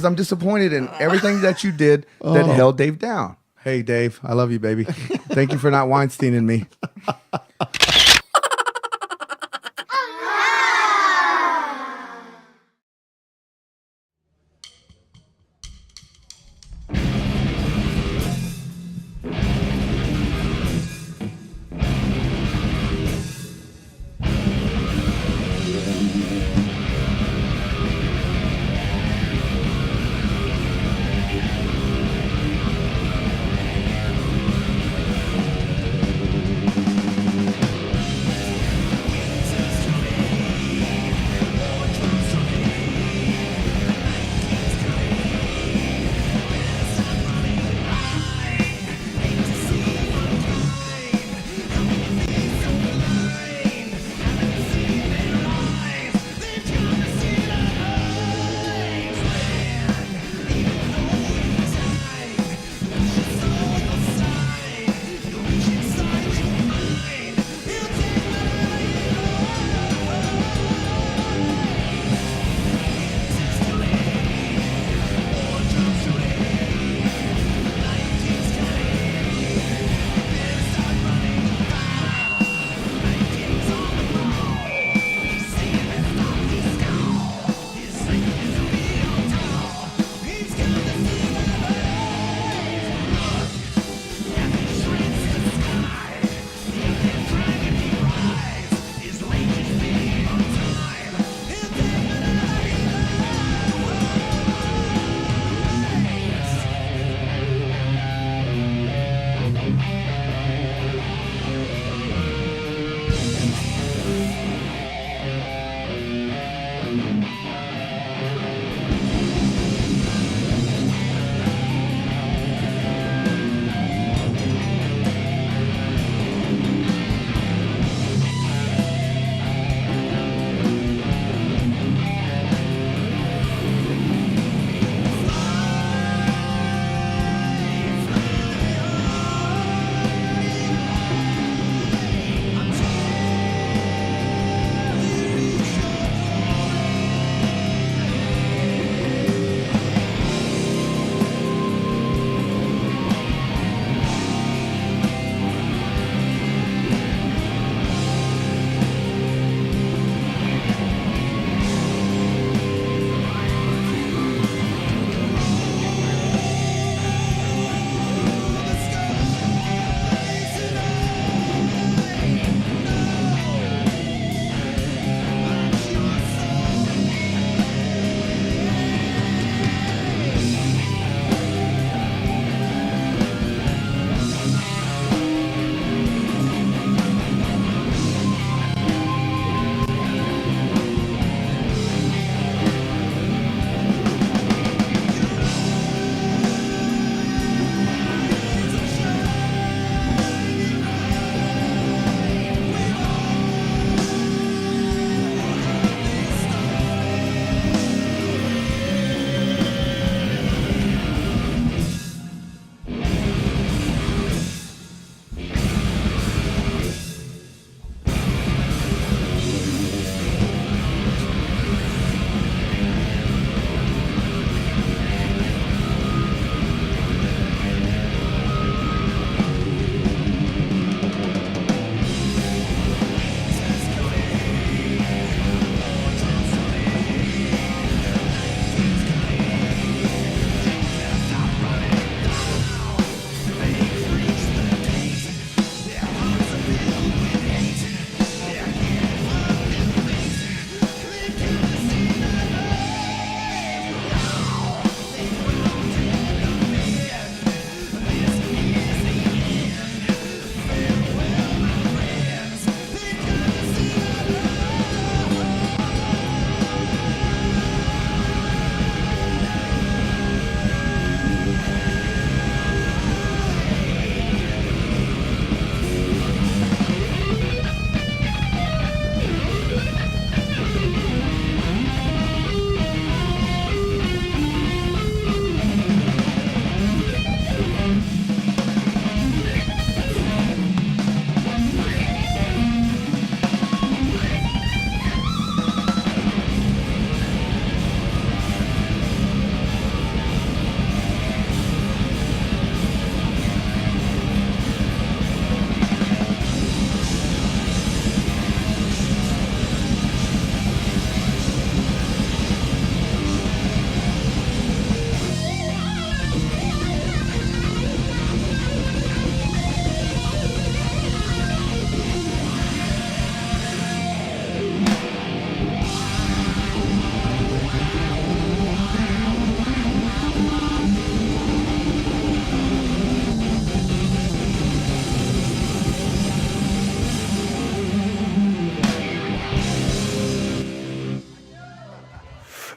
because I'm disappointed in everything that you did that held Dave down. Hey, Dave, I love you, baby. Thank you for not Weinsteining me.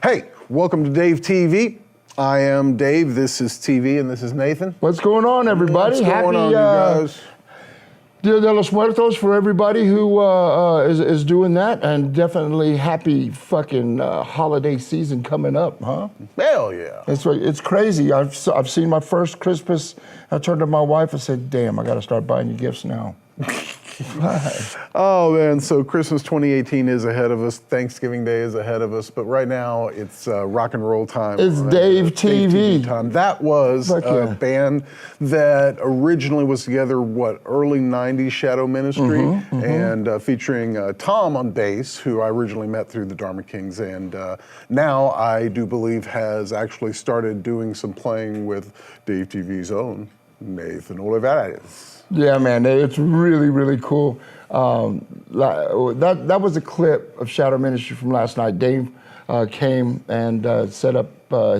Hey, welcome to Dave TV. I am Dave, this is TV, and this is Nathan. What's going on, everybody? What's going on, you guys? Dia de los Muertos for everybody who is doing that, and definitely happy fucking holiday season coming up, huh? Hell yeah. That's right. It's crazy. I've seen my first Christmas. I turned to my wife and said, damn, I got to start buying you gifts now. Oh man, so Christmas 2018 is ahead of us. Thanksgiving Day is ahead of us, but right now it's rock and roll time. It's Dave TV time. That was a band that originally was together, early 90s Shadow Ministry, and featuring Tom on bass, who I originally met through the Dharma Kings, and now I do believe has actually started doing some playing with Dave TV's own Nathan Olivares. Yeah, man, it's really, really cool. That was a clip of Shadow Ministry from last night. Dave came and set up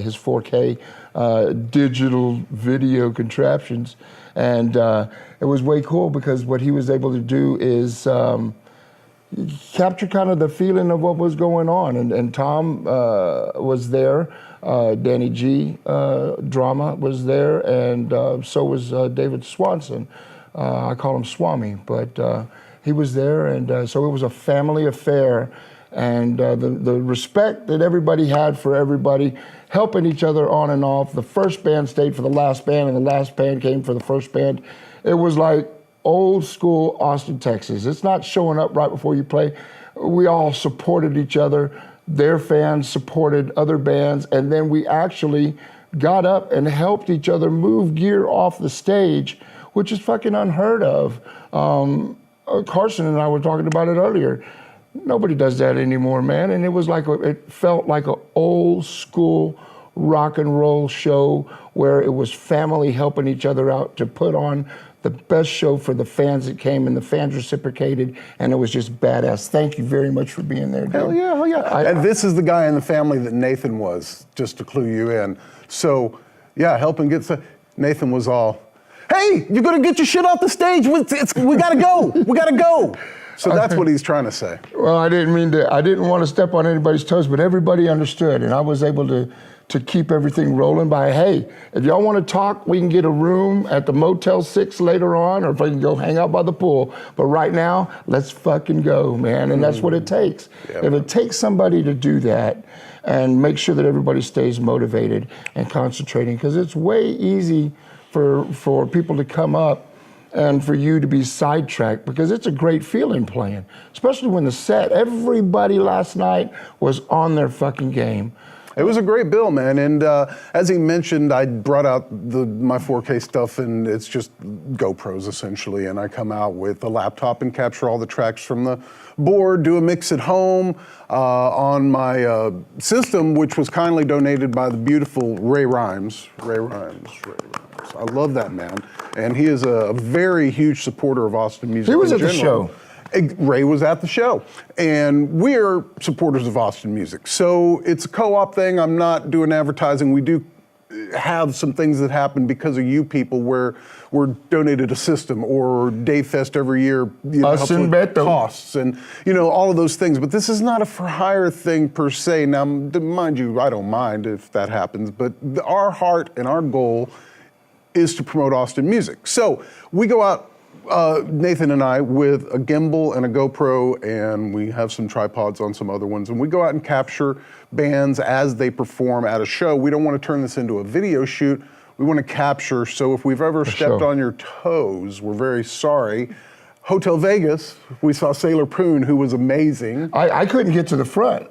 his 4K digital video contraptions, and it was way cool because what he was able to do is capture kind of the feeling of what was going on. And Tom was there, Danny G Drama was there, and so was David Swanson. I call him Swami, but he was there, and so it was a family affair, and the respect that everybody had for everybody, helping each other on and off. The first band stayed for the last band, and the last band came for the first band. It was like old school Austin, Texas. It's not showing up right before you play. We all supported each other. Their fans supported other bands, and then we actually got up and helped each other move gear off the stage, which is fucking unheard of. Carson and I were talking about it earlier. Nobody does that anymore, man. And it was like, it felt like an old school rock and roll show where it was family helping each other out to put on the best show for the fans that came, and the fans reciprocated, and it was just badass. Thank you very much for being there, dude. Hell yeah, hell yeah. And this is the guy in the family that Nathan was, just to clue you in. So, yeah, helping get, Nathan was all, hey, you're gonna get your shit off the stage. We gotta go. We gotta go. So that's what he's trying to say. Well, I didn't want to step on anybody's toes, but everybody understood, and I was able to keep everything rolling by, hey, if y'all want to talk, we can get a room at the Motel 6 later on, or if I can go hang out by the pool. But right now, let's fucking go, man. And that's what it takes. Yeah, if it takes somebody to do that and make sure that everybody stays motivated and concentrating, because it's way easy for people to come up and for you to be sidetracked, because it's a great feeling playing, especially when the set, everybody last night was on their fucking game. It was a great bill, man, and as he mentioned, I brought out my 4K stuff, and it's just GoPros essentially, and I come out with a laptop and capture all the tracks from the board, do a mix at home on my system, which was kindly donated by the beautiful Ray Rhymes. Ray Rhymes. I love that man, and he is a very huge supporter of Austin music. He was at the show. Ray was at the show, and we're supporters of Austin music. So it's a co-op thing. I'm not doing advertising. We do have some things that happen because of you people, where we're donated a system, or Dave Fest every year, Us and Beto. Costs, and all of those things. But this is not a for hire thing per se. Now, mind you, I don't mind if that happens, but our heart and our goal is to promote Austin music. So we go out, Nathan and I, with a gimbal and a GoPro, and we have some tripods on some other ones, and we go out and capture bands as they perform at a show. We don't want to turn this into a video shoot. We want to capture, so if we've ever stepped on your toes, we're very sorry. Hotel Vegas, we saw Sailor POON, who was amazing. I couldn't get to the front.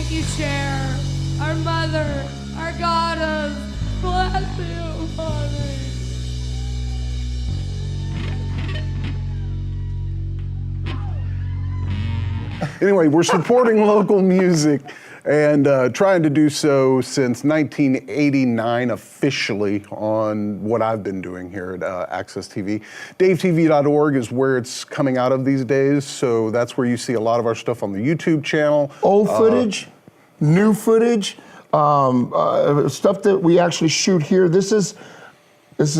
Thank you, Cher, our mother, our goddess. Bless you, Father. Anyway, we're supporting local music and trying to do so since 1989 officially on what I've been doing here at Access TV. DaveTV.org is where it's coming out of these days, so that's where you see a lot of our stuff on the YouTube channel. Old footage, new footage, stuff that we actually shoot here. This is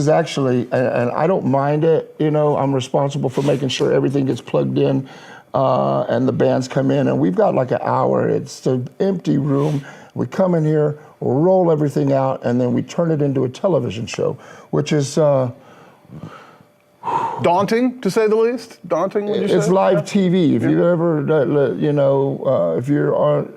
actually, and I don't mind it, you know, I'm responsible for making sure everything gets plugged in. And the bands come in, and we've got like an hour. It's an empty room. We come in here, roll everything out, and then we turn it into a television show, which is daunting, to say the least. Daunting, would you say? It's live TV. If you ever, you know, if you're on,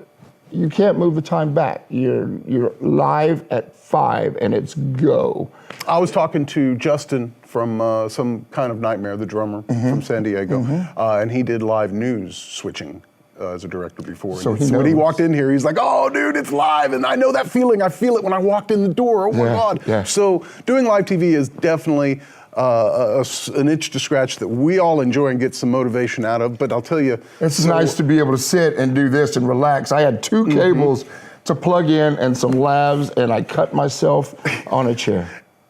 you can't move the time back. You're live at 5, and it's go. I was talking to Justin from Some Kind of Nightmare, the drummer from San Diego, and he did live news switching as a director before. So when he walked in here, he's like, "Oh, dude, it's live, and I know that feeling. I feel it when I walked in the door. Oh my God!" Yeah. So doing live TV is definitely an itch to scratch that we all enjoy and get some motivation out of. But I'll tell you, it's nice to be able to sit and do this and relax. I had 2 cables to plug in and some lavs, and I cut myself on a chair.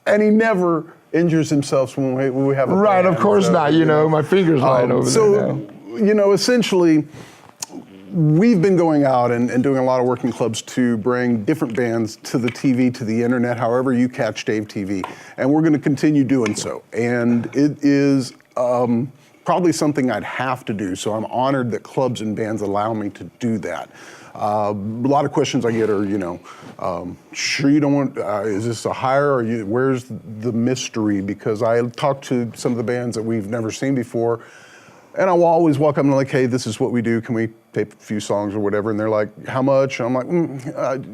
And he never injures himself when we have a Right, band, of course so, not. You know, my finger's lying over there now. You know, essentially, we've been going out and doing a lot of work in clubs to bring different bands to the TV, to the internet, however you catch Dave TV. And we're going to continue doing so. And it is probably something I'd have to do. So I'm honored that clubs and bands allow me to do that. A lot of questions I get are, you know, sure you don't want, is this a hire, or where's the mystery? Because I talk to some of the bands that we've never seen before, and I will always walk up and like, hey, this is what we do. Can we tape a few songs or whatever? And they're like, how much? And I'm like,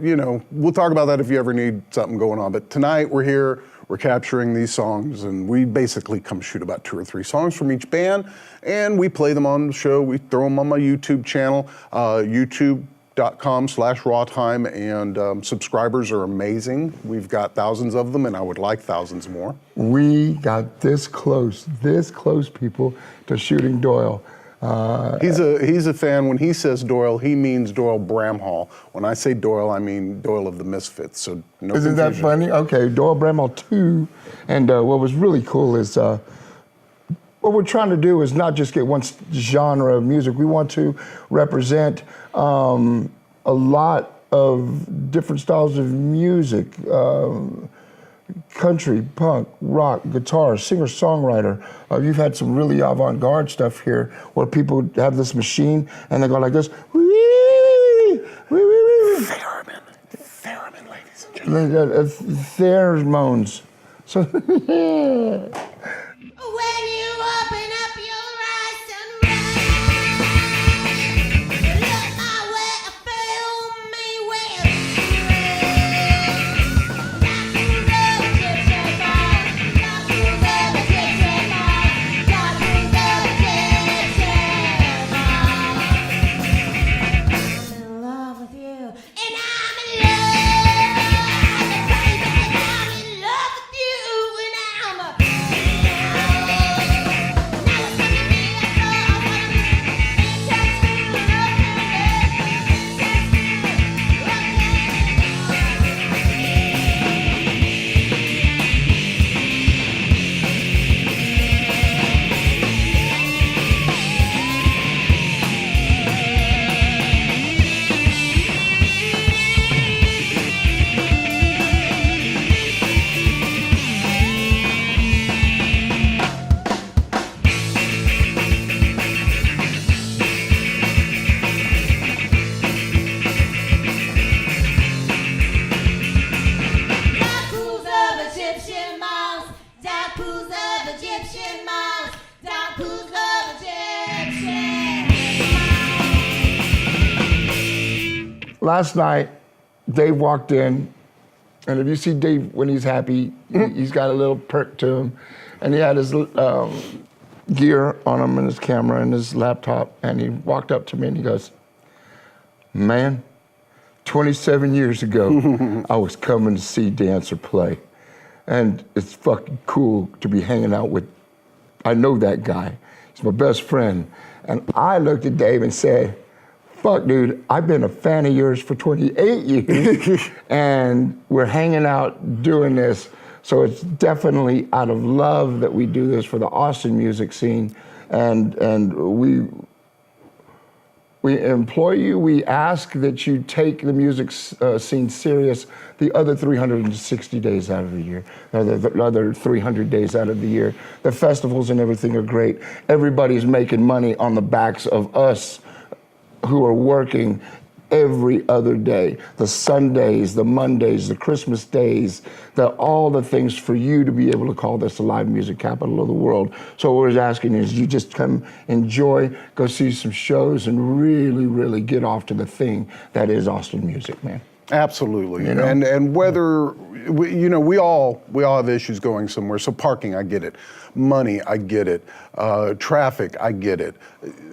you know, we'll talk about that if you ever need something going on. But tonight we're here, we're capturing these songs, and we basically come shoot about 2 or 3 songs from each band, and we play them on the show. We throw them on my YouTube channel, YouTube.com/rawtime, and subscribers are amazing. We've got thousands of them, and I would like thousands more. We got this close, people, to shooting Doyle. He's a fan. When he says Doyle, he means Doyle Bramhall. When I say Doyle, I mean Doyle of the Misfits. So no Isn't confusion. that funny? Okay, Doyle Bramhall 2. And what was really cool is what we're trying to do is not just get one genre of music. We want to represent a lot of different styles of music. Country, punk, rock, guitar, singer-songwriter. You've had some really avant-garde stuff here where people have this machine and they go like this. Theremin, ladies and gentlemen. Pheromones. So When you open up your eyes and look my way, fill me with I'm in love with you, and I'm in love, baby, I'm in love with you, and I'm last night, Dave walked in, and if you see Dave when he's happy, he's got a little perk to him, and he had his gear on him and his camera and his laptop, and he walked up to me and he goes, "Man, 27 years ago, I was coming to see Dancyr play. And it's fucking cool to be hanging out with, I know that guy. He's my best friend. And I looked at Dave and said, fuck, dude, I've been a fan of yours for 28 years. And we're hanging out doing this. So it's definitely out of love that we do this for the Austin music scene. And we employ you, we ask that you take the music scene serious the other 360 days out of the year, the other 300 days out of the year. The festivals and everything are great. Everybody's making money on the backs of us who are working every other day. The Sundays, the Mondays, the Christmas days, all the things for you to be able to call this the live music capital of the world. So what we're asking is you just come enjoy, go see some shows, and really, really get off to the thing that is Austin music, man. Absolutely, You know? and whether we all have issues going somewhere. So parking, I get it. Money, I get it. Traffic, I get it.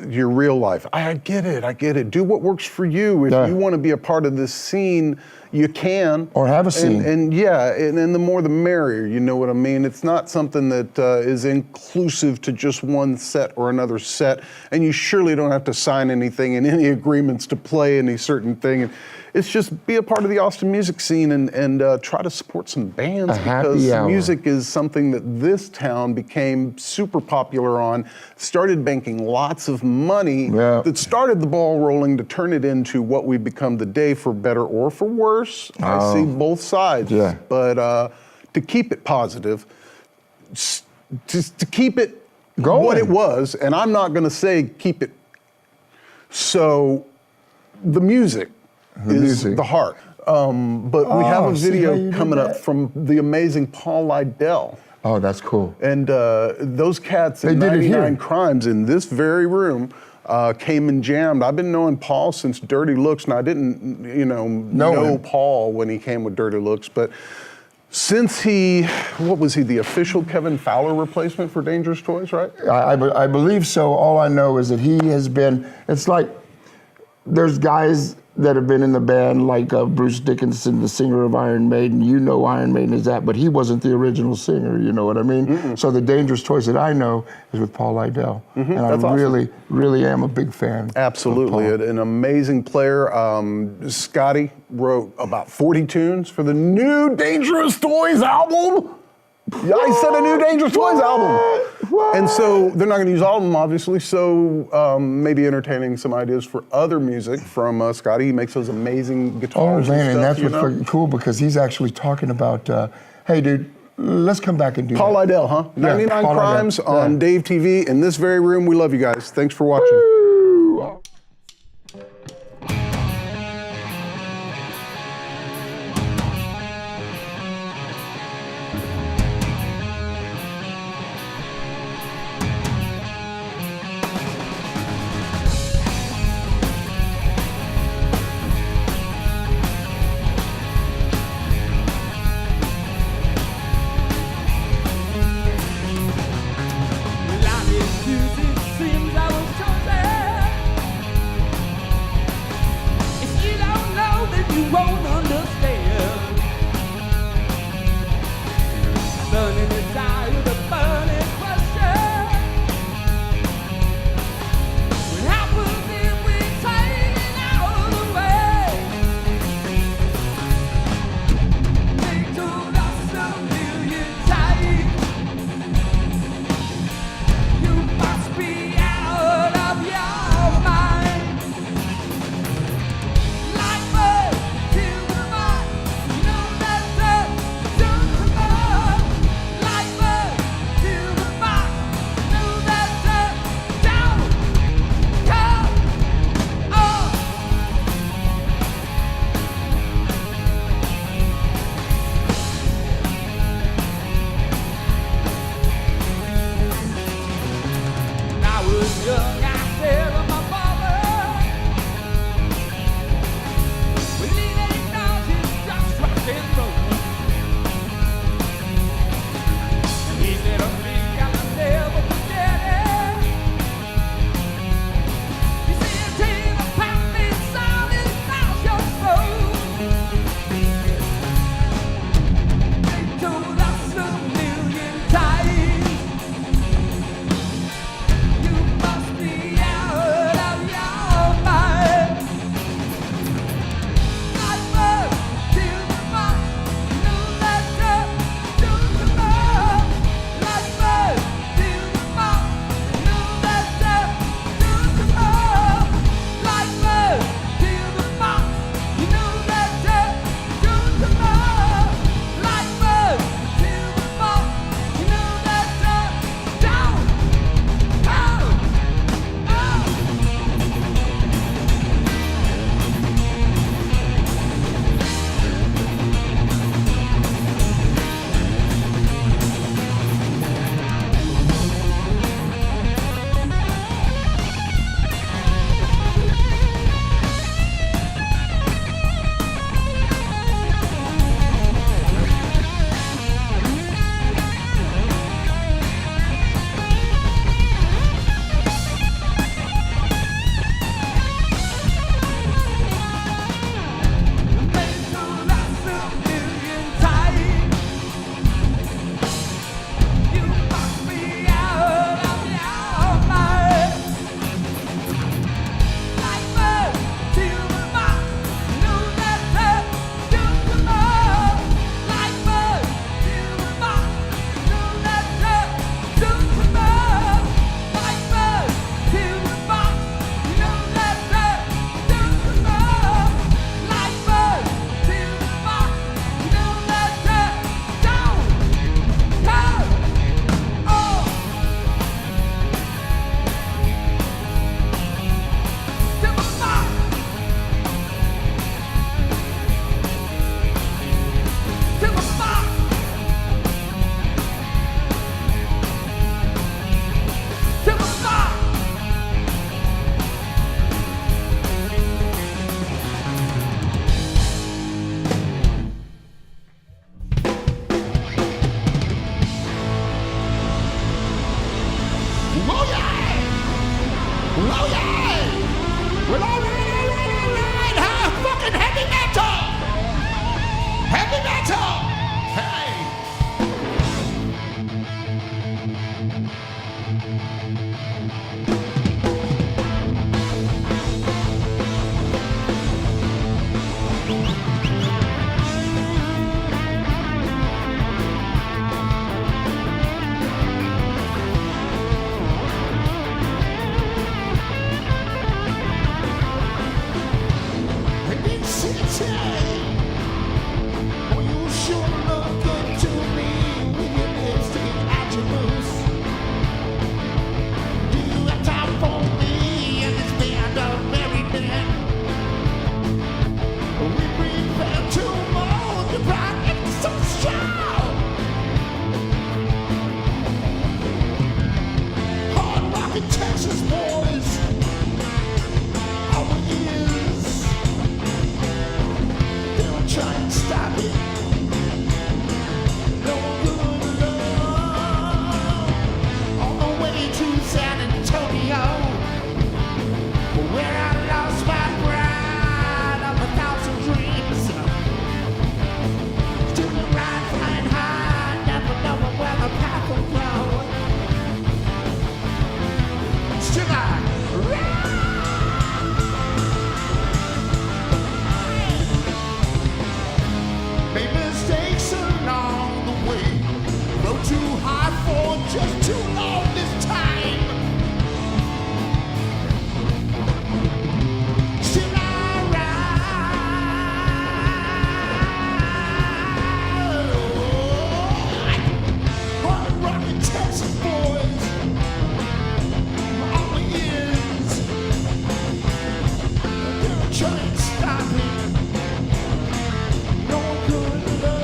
Your real life, I get it. I get it. Do what works for you. If you want to be a part of this scene, you can. Or have a scene. And the more the merrier. You know what I mean? It's not something that is inclusive to just one set or another set. And you surely don't have to sign anything in any agreements to play any certain thing. It's just be a part of the Austin music scene and try to support some bands, because music is something that this town became super popular on, started banking lots of money, that started the ball rolling to turn it into what we've become today, for better or for worse. I see both sides, but to keep it positive, just to keep it what it was, and I'm not gonna say keep it, so the music is the heart. But we have a video coming up from the amazing Paul Lydell. Oh, that's cool. And those cats in 99 Crimes in this very room came and jammed. I've been knowing Paul since Dirty Looks, and I didn't know Paul when he came with Dirty Looks, but since what was he, the official Kevin Fowler replacement for Dangerous Toys, right? I believe so. All I know is that he has been, it's like, there's guys that have been in the band, like Bruce Dickinson, the singer of Iron Maiden. You know Iron Maiden is that, but he wasn't the original singer, you know what I mean? So the Dangerous Toys that I know is with Paul Lydell. And I really, really am a big fan. Absolutely, an amazing player. Scotty wrote about 40 tunes for the new Dangerous Toys album. Yeah, I said a new Dangerous Toys album. And so they're not gonna use all of them, obviously, so maybe entertaining some ideas for other music from Scotty. He makes those amazing guitars and that's what's fucking cool, because he's actually talking about, hey dude, let's come back and do Paul that. Lydell, huh? 99 Crimes on Dave TV in this very room. We love you guys. Thanks for watching. Woo! Seems I was chosen. Oh yeah! Oh yeah! Well, all right, fucking heavy metal! Heavy metal! Hey! Texas boys, our ears, they'll try and stop it. No good love on the way to San Antonio, where I lost my bride of 1,000 dreams. Still the ride flying high, never knowing where the path will go. Still I made mistakes along the way. Rode too hard for just too long this time. Still I ride. Hard rockin' Texas boys. Try and stop it. No good love.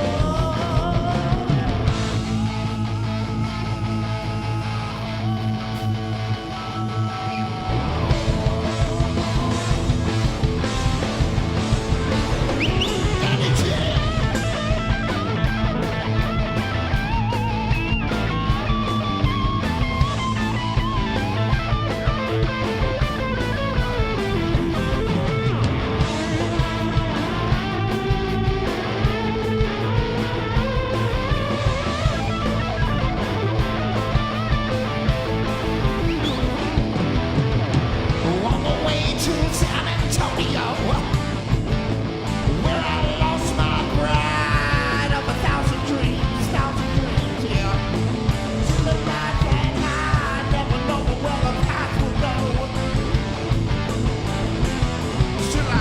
On the way to San Antonio, where I lost my bride of 1,000 dreams, yeah. Till the ride that high, never know where the path will go. Still I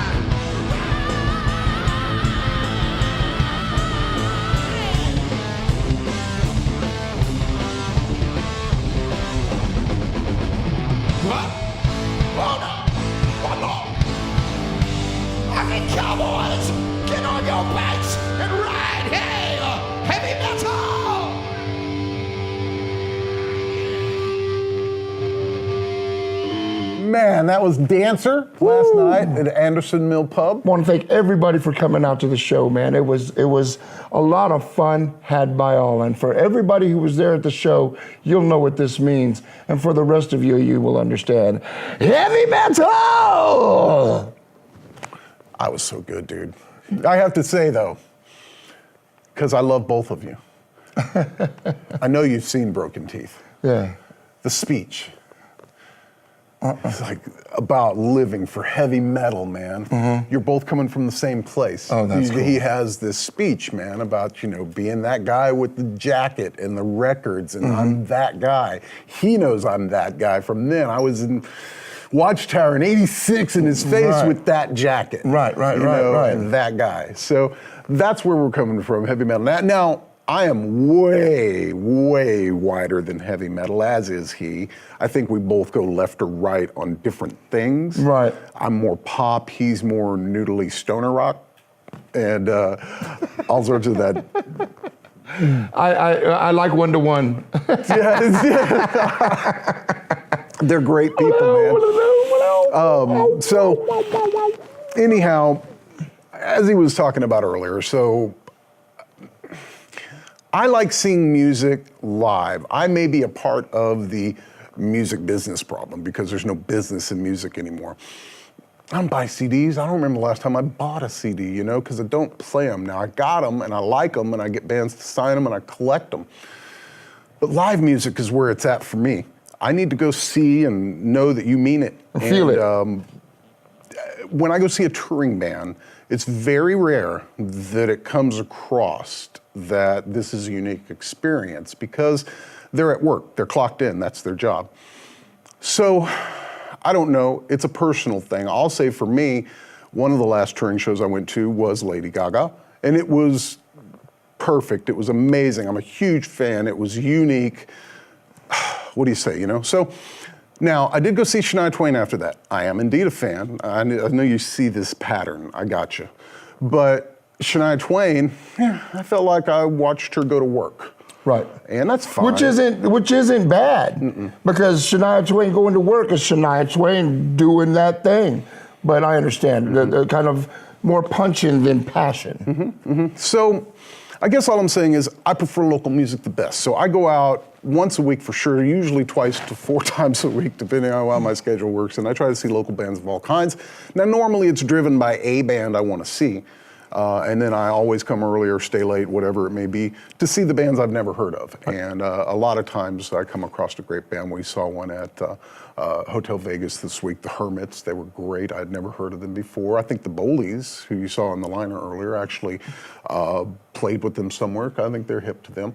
What? Hold on. Hold on. Okay, cowboys, get on your bikes and ride. Hey, heavy metal. Man, that was Dancyr last night at Anderson Mill Pub. I want to thank everybody for coming out to the show, man. It was a lot of fun had by all. And for everybody who was there at the show, you'll know what this means. And for the rest of you, you will understand. Heavy metal! I was so good, dude. I have to say, though, because I love both of you. I know you've seen Broken Teeth. Yeah. The speech. It's like about living for heavy metal, man. Mm-hmm. You're both coming from the same place. Oh, that's cool. He has this speech, man, about, being that guy with the jacket and the records, and I'm that guy. He knows I'm that guy from then. I was in Watchtower in '86 in his face with that jacket. Right. And that guy. So that's where we're coming from, heavy metal. Now, I am way, way wider than heavy metal, as is he. I think we both go left or right on different things. Right. I'm more pop, he's more noodly stoner rock, and all sorts of that. I like 1-to-1. They're great people, man. So, anyhow, as he was talking about earlier, so I like seeing music live. I may be a part of the music business problem because there's no business in music anymore. I don't buy CDs. I don't remember the last time I bought a CD, you know, because I don't play them. Now I got them and I like them and I get bands to sign them and I collect them. But live music is where it's at for me. I need to go see and know that you mean it. Feel it. When I go see a touring band, it's very rare that it comes across that this is a unique experience because they're at work, they're clocked in, that's their job. So, I don't know, it's a personal thing. I'll say for me, one of the last touring shows I went to was Lady Gaga, and it was perfect, it was amazing. I'm a huge fan, it was unique. What do you say, you know? So, now, I did go see Shania Twain after that. I am indeed a fan. I know you see this pattern, I got you. But Shania Twain, I felt like I watched her go to work. Right. And that's fine. Which isn't bad, because Shania Twain going to work is Shania Twain doing that thing. But I understand, the kind of more punching than passion. So, I guess all I'm saying is I prefer local music the best. So I go out once a week for sure, usually twice to 4 times a week, depending on how my schedule works. And I try to see local bands of all kinds. Now, normally it's driven by a band I want to see. And then I always come early or stay late, whatever it may be, to see the bands I've never heard of. And a lot of times I come across a great band. We saw one at Hotel Vegas this week, the Hermits. They were great. I'd never heard of them before. I think the Boleys, who you saw on the liner earlier, actually played with them somewhere. I think they're hip to them.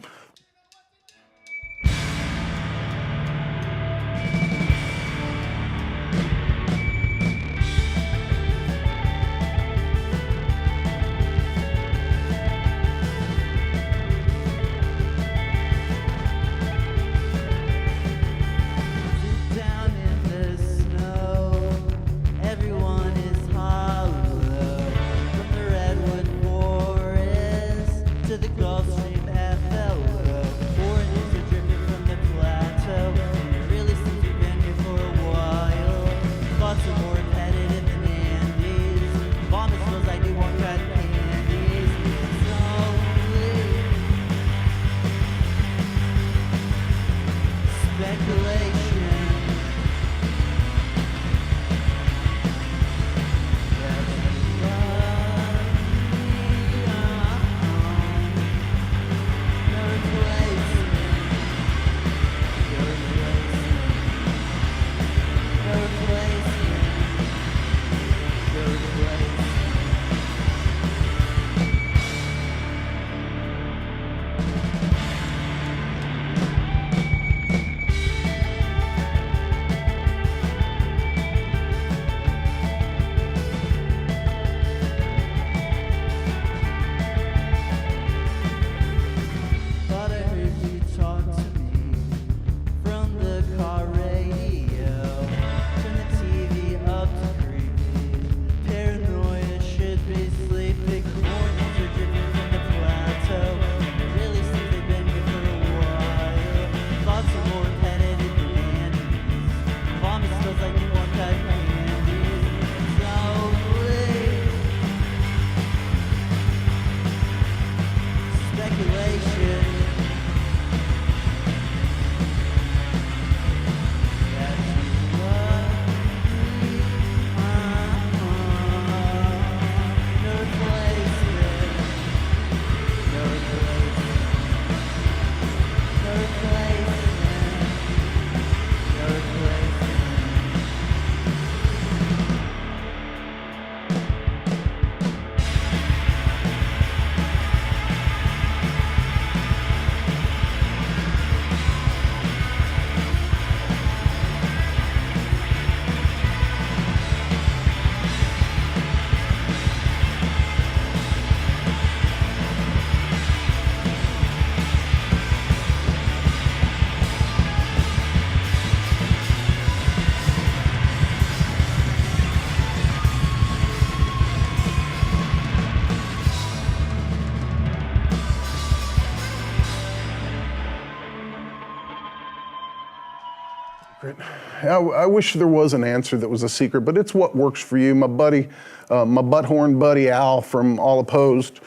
I wish there was an answer that was a secret, but it's what works for you. My buddy, my butthorn buddy Al from All Opposed,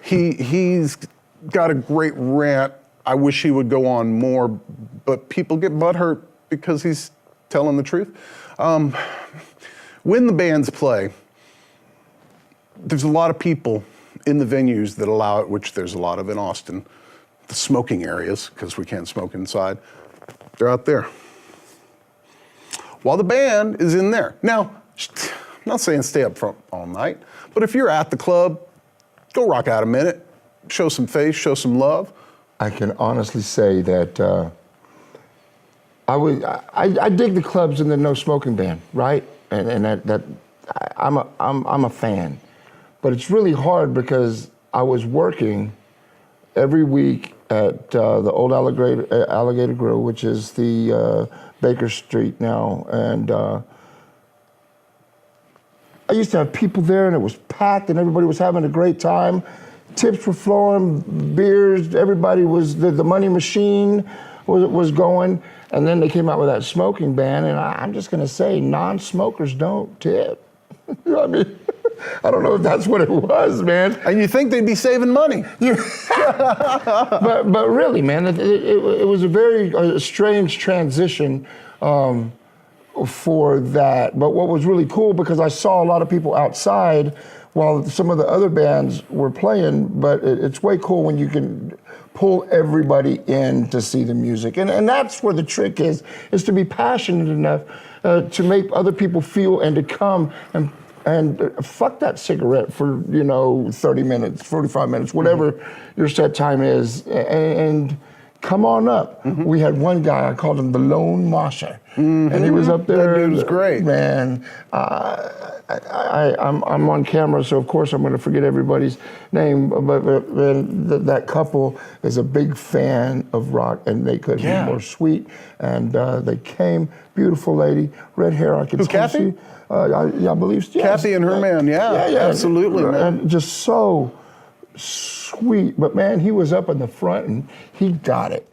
he's got a great rant. I wish he would go on more, but people get butthurt because he's telling the truth. When the bands play, there's a lot of people in the venues that allow it, which there's a lot of in Austin, the smoking areas, because we can't smoke inside. They're out there. While the band is in there. Now, I'm not saying stay up front all night, but if you're at the club, go rock out a minute, show some face, show some love. I can honestly say that I dig the clubs in the no smoking ban, right? And that I'm a fan, but it's really hard because I was working every week at the old Alligator Grill, which is the Baker Street now, and I used to have people there, and it was packed, and everybody was having a great time. Tips were flowing, beers, everybody was, the money machine was going, and then they came out with that smoking ban, and I'm just gonna say, non-smokers don't tip. You know what I mean? I don't know if that's what it was, man. And you think they'd be saving money. but really, man, it was a very strange transition for that. But what was really cool, because I saw a lot of people outside while some of the other bands were playing, but it's way cool when you can pull everybody in to see the music. And that's where the trick is to be passionate enough to make other people feel and to come and fuck that cigarette for, 30 minutes, 45 minutes, whatever your set time is, and come on up. We had one guy, I called him the Lone Mosher, and he was up there. That dude was great. Man, I'm on camera, so of course I'm going to forget everybody's name, but that couple is a big fan of rock, and they couldn't be more sweet, and they came, beautiful lady, red hair, I could tell. Kathy? I believe, yes. Kathy and her man, yeah, absolutely, man. And just so sweet, but man, he was up in the front and he got it.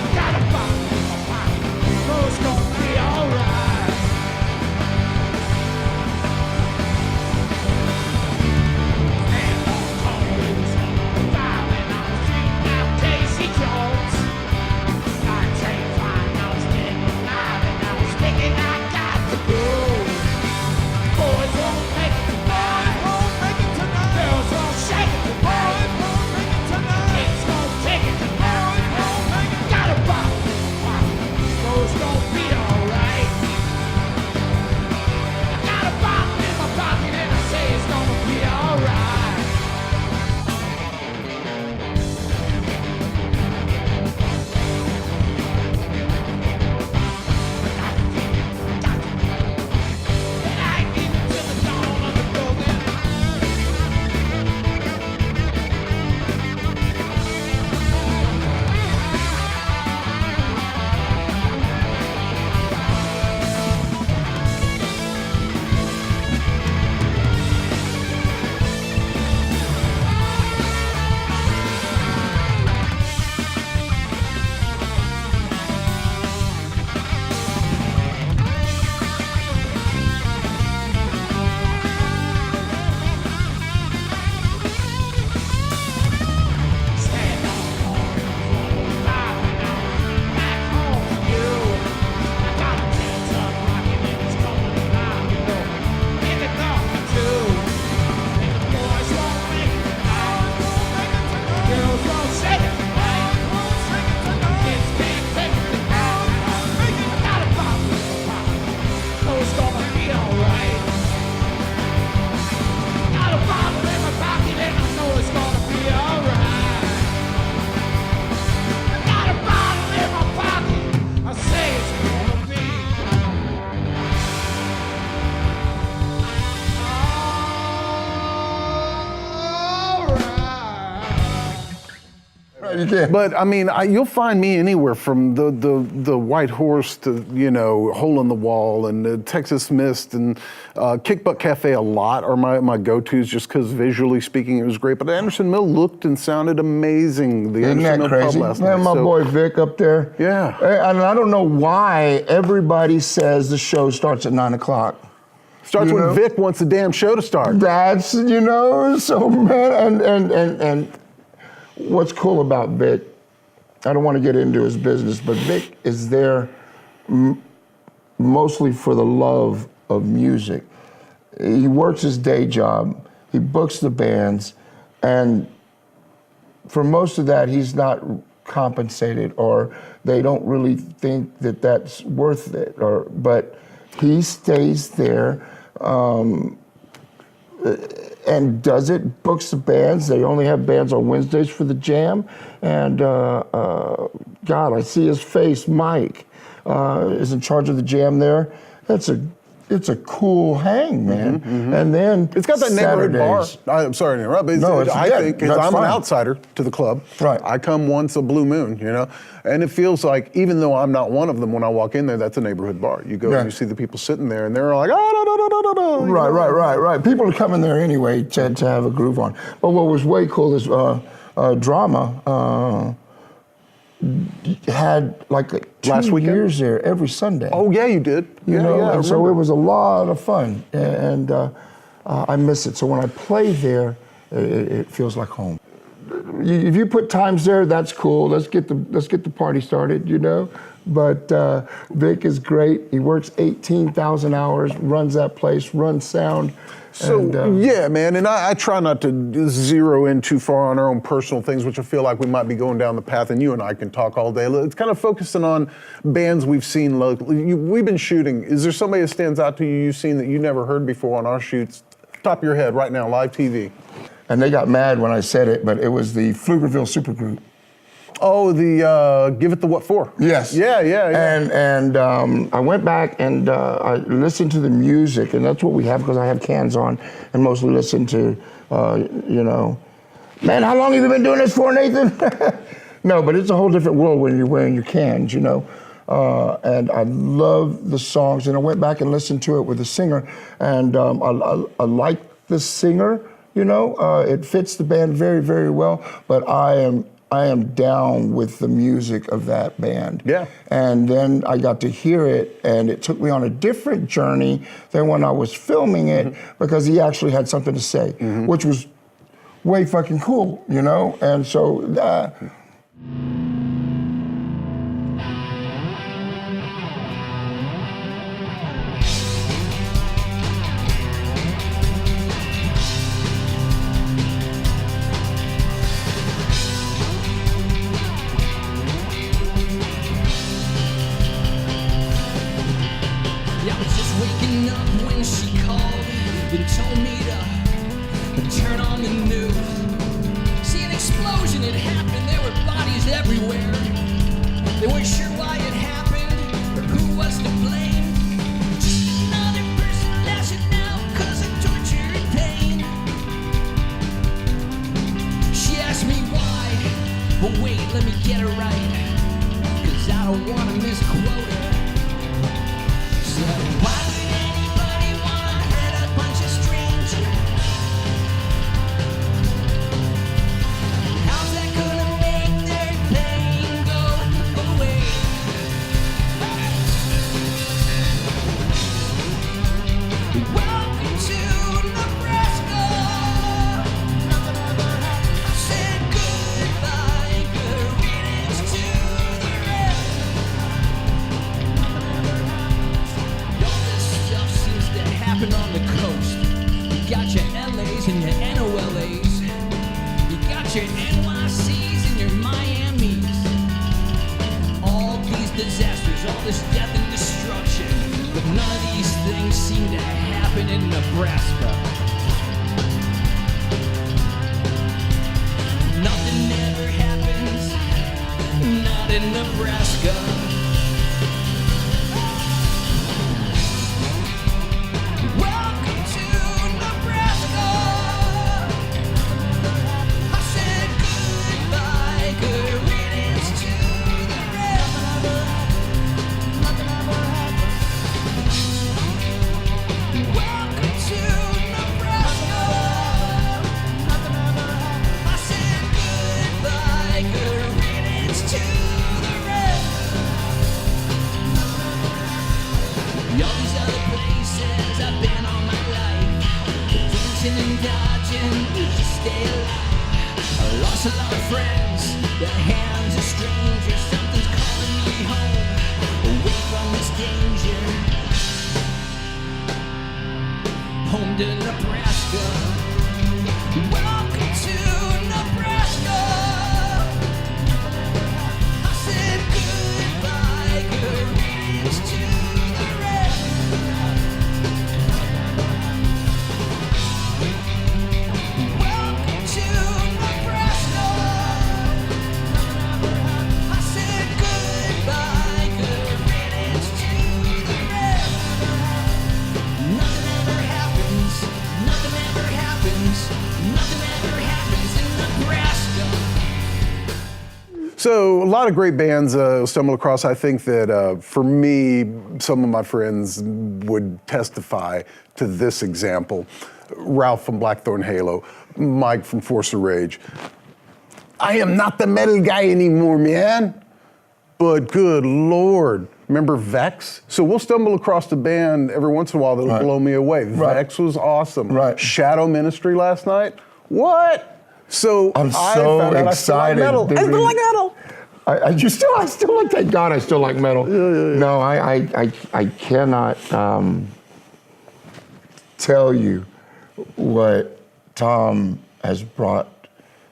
Gotta You can't. But I mean, you'll find me anywhere from the White Horse to Hole in the Wall and the Texas Mist and Kick Butt Cafe a lot are my go-tos just because visually speaking it was great. But Anderson Mill looked and sounded amazing. The Isn't Anderson that Mill crazy? pub last Man, night. my So- boy Vic up there. Yeah. And I don't know why everybody says the show starts at 9 o'clock. Starts You when know? Vic wants the damn show to start. That's, so man, and what's cool about Vic, I don't want to get into his business, but Vic is there mostly for the love of music. He works his day job, he books the bands, and for most of that, he's not compensated, or they don't really think that that's worth it, but he stays there and does it, books the bands. They only have bands on Wednesdays for the jam. And God, I see his face. Mike is in charge of the jam there. It's a cool hang, man. And then It's got that neighborhood bar. Saturdays. I'm sorry to interrupt, but No, I yeah, think, because that's I'm an fine. outsider to the club. Right. I come once a blue moon, and it feels like, even though I'm not one of them, when I walk in there, that's a neighborhood bar. You go Yeah. and you see the people sitting there, and they're like, oh, Right. People are coming there anyway to have a groove on. But what was way cool is Drama had like 2 Last weekend? years there every Sunday. Oh, yeah, you did. You Yeah, know, yeah, I and so remember. it was a lot of fun, and I miss it. So when I play there, it feels like home. If you put times there, that's cool. Let's get the party started, But Vic is great. He works 18,000 hours, runs that place, runs sound. So, and, yeah, man, and I try not to zero in too far on our own personal things, which I feel like we might be going down the path, and you and I can talk all day. It's kind of focusing on bands we've seen locally. We've been shooting. Is there somebody that stands out to you you've seen that you never heard before on our shoots? Top of your head right now, live TV. And they got mad when I said it, but it was the Pflugerville Supergroup. Oh, the Give It the What For? Yes. Yeah. And I went back and I listened to the music, and that's what we have because I have cans on and mostly listen to, man, how long have you been doing this for, Nathan? No, but it's a whole different world when you're wearing your cans, and I love the songs, and I went back and listened to it with the singer, and I like the singer, it fits the band very, very well, but I am down with the music of that band. Yeah. And then I got to hear it, and it took me on a different journey than when I was filming it, because he actually had something to say, which was way fucking cool, And so, I was just waking up when she called and told me to turn on the news. See, an explosion had happened, there were bodies everywhere. They weren't sure why it happened or who was to blame. Just another person lashing out cause of torture and pain. She asked me why, but wait, let me get it right, cause I don't want to misquote her. So why would anybody wanna hurt a bunch of strangers? How's that gonna make their pain go away? Welcome to Nebraska. I said goodbye, good riddance to the rest. All this stuff seems to happen on the coast. You got your LAs and your NOLAs. You got your NYCs and your Miamis. All these disasters, all this death and destruction. But none of these things seem to happen in Nebraska. Nothing ever happens, not in Nebraska. Welcome to Nebraska. I said goodbye, good ducking and dodging just to stay alive. I lost a lot of friends, the hands of strangers. Something's calling me home, away from this danger. Home to Nebraska. Welcome to Nebraska. I said goodbye, good riddance to the rest. Welcome to Nebraska. I said goodbye, good riddance to the rest. Nothing ever happens, nothing ever happens, nothing ever happens in Nebraska. So a lot of great bands stumble across. I think that for me, some of my friends would testify to this example. Ralph from Blackthorn Halo, Mike from Force of Rage. I am not the metal guy anymore, man. But good Lord, remember Vex? So we'll stumble across a band every once in a while that'll blow me away. Right. Vex was awesome. Right. Shadow Ministry last night. What? So I'm I so found out excited. I still like metal. I still like metal. I still like, thank God I still like metal. No, I cannot tell you what Tom has brought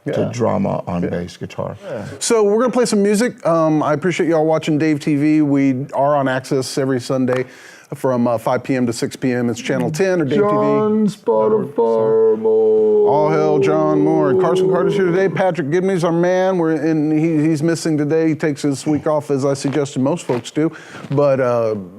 to drama on bass guitar. So we're gonna play some music. I appreciate y'all watching Dave TV. We are on Access every Sunday from 5 p.m. to 6 p.m. It's Channel 10 or Dave John TV. Spotify Moore. All hail John Moore. Carson Carter's here today. Patrick Gibney's our man. He's missing today. He takes this week off, as I suggested most folks do. But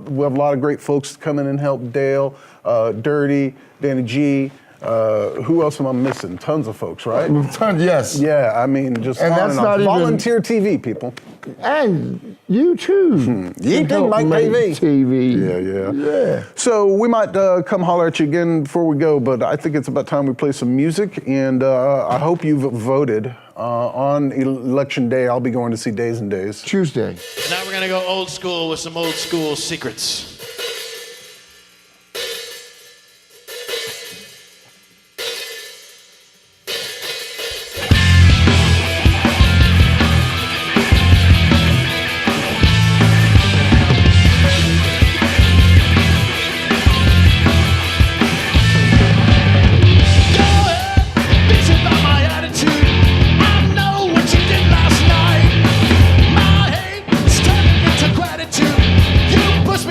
we have a lot of great folks come in and help. Dale, Dirty, Danny G. Who else am I missing? Tons of folks, right? Yes. Yeah, I mean, just And on that's and on. not even- Volunteer TV, people. And you too. You can make TV. Yeah. So we might come holler at you again before we go, but I think it's about time we play some music, and I hope you've voted. On Election Day, I'll be going to see Days and Days. Tuesday. Now we're gonna go old school with some old school secrets.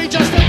Just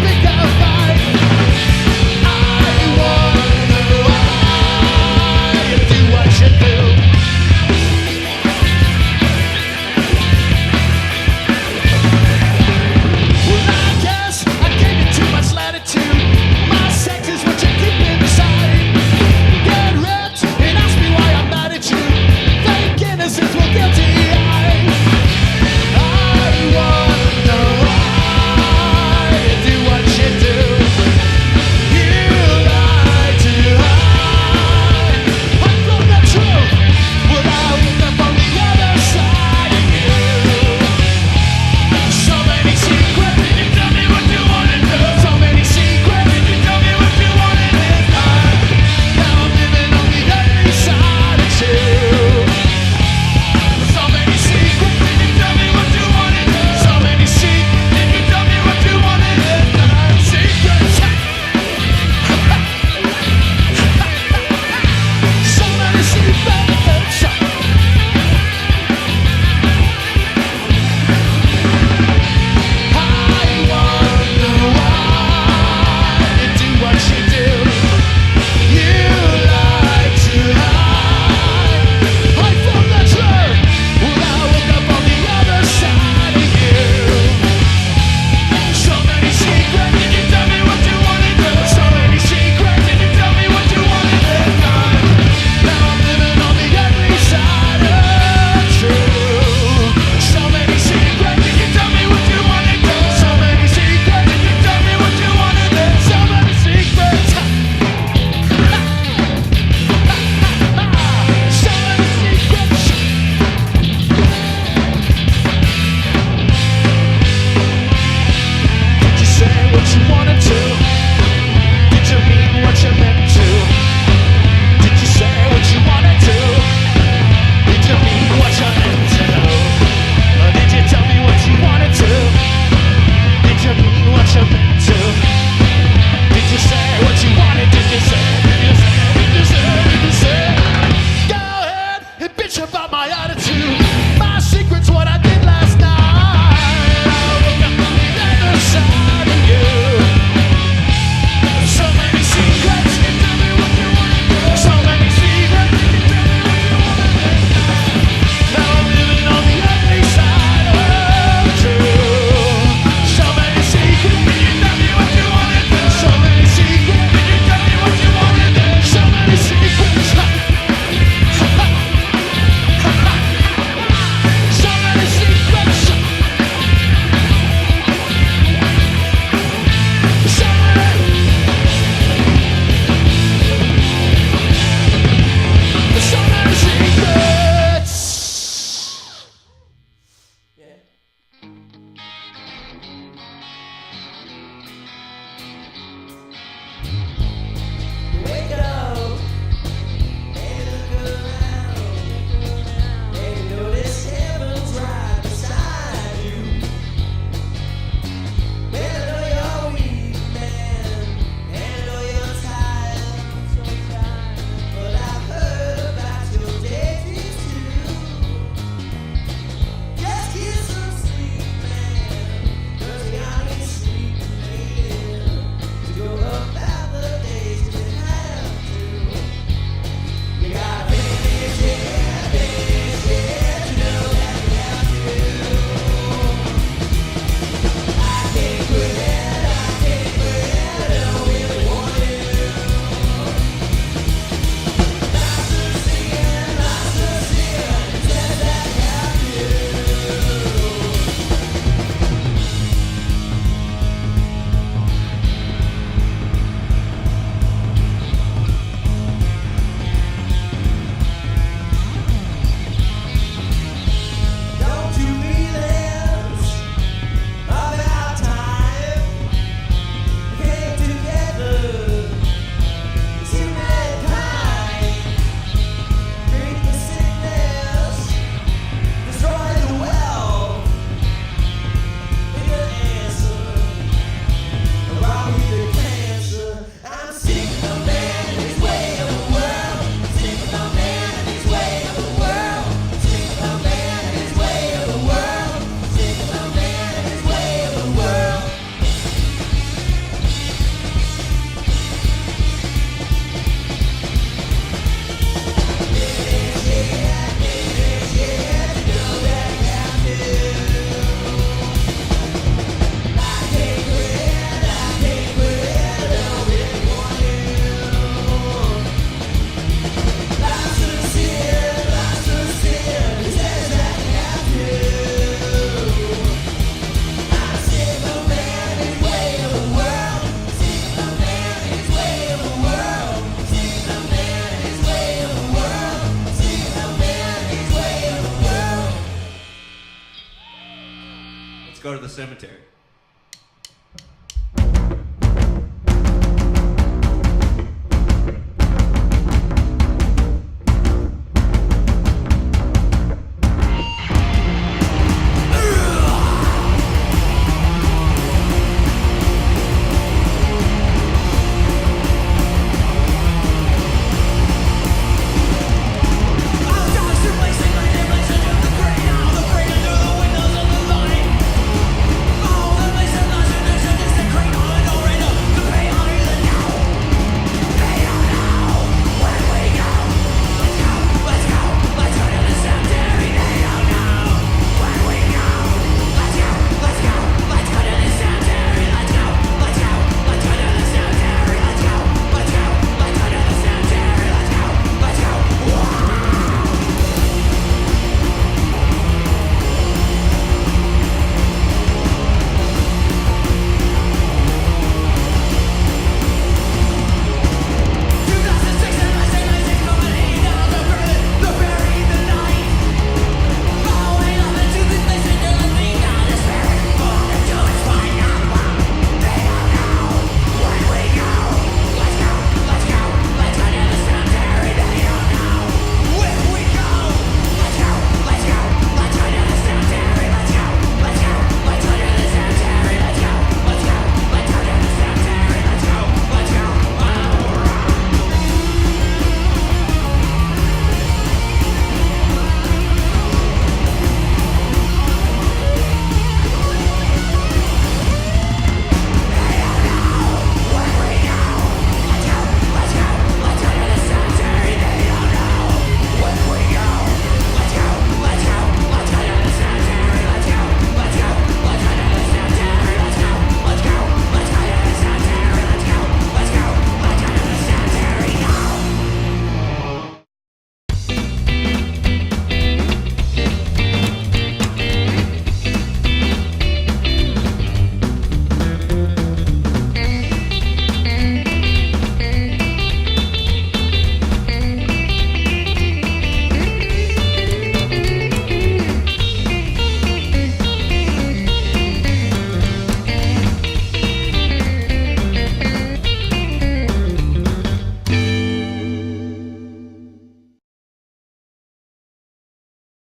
cemetery.